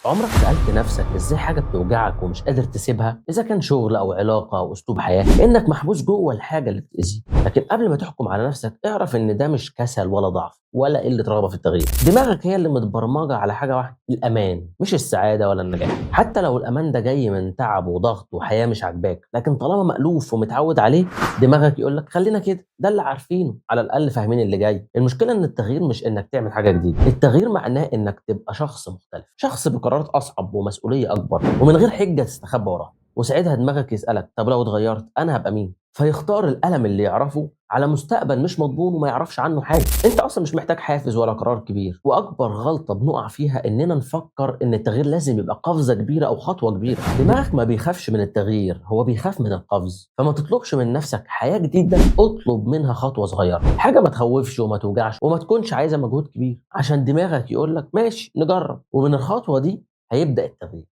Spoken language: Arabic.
عمرك سألت نفسك ازاي حاجة بتوجعك ومش قادر تسيبها؟ إذا كان شغل أو علاقة أو أسلوب حياة، إنك محبوس جوه الحاجة اللي بتأذيك، لكن قبل ما تحكم على نفسك اعرف إن ده مش كسل ولا ضعف ولا قلة رغبة في التغيير، دماغك هي اللي متبرمجة على حاجة واحدة، الأمان، مش السعادة ولا النجاح، حتى لو الأمان ده جاي من تعب وضغط وحياة مش عاجباك، لكن طالما مألوف ومتعود عليه دماغك يقول لك خلينا كده، ده اللي عارفينه، على الأقل فاهمين اللي جاي. المشكلة إن التغيير مش إنك تعمل حاجة جديدة، التغيير معناه إنك تبقى شخص مختلف، شخص بقرارات أصعب ومسؤولية أكبر ومن غير حجة تستخبى وراها. وساعتها دماغك يسألك طب لو اتغيرت أنا هبقى مين؟ فيختار الألم اللي يعرفه على مستقبل مش مضمون وما يعرفش عنه حاجة. أنت أصلا مش محتاج حافز ولا قرار كبير، وأكبر غلطة بنقع فيها إننا نفكر إن التغيير لازم يبقى قفزة كبيرة أو خطوة كبيرة. دماغك ما بيخافش من التغيير، هو بيخاف من القفز. فما تطلبش من نفسك حياة جديدة، اطلب منها خطوة صغيرة، حاجة ما تخوفش وما توجعش وما تكونش عايزة مجهود كبير، عشان دماغك يقول لك ماشي نجرب، ومن الخطوة دي هيبدأ التغيير.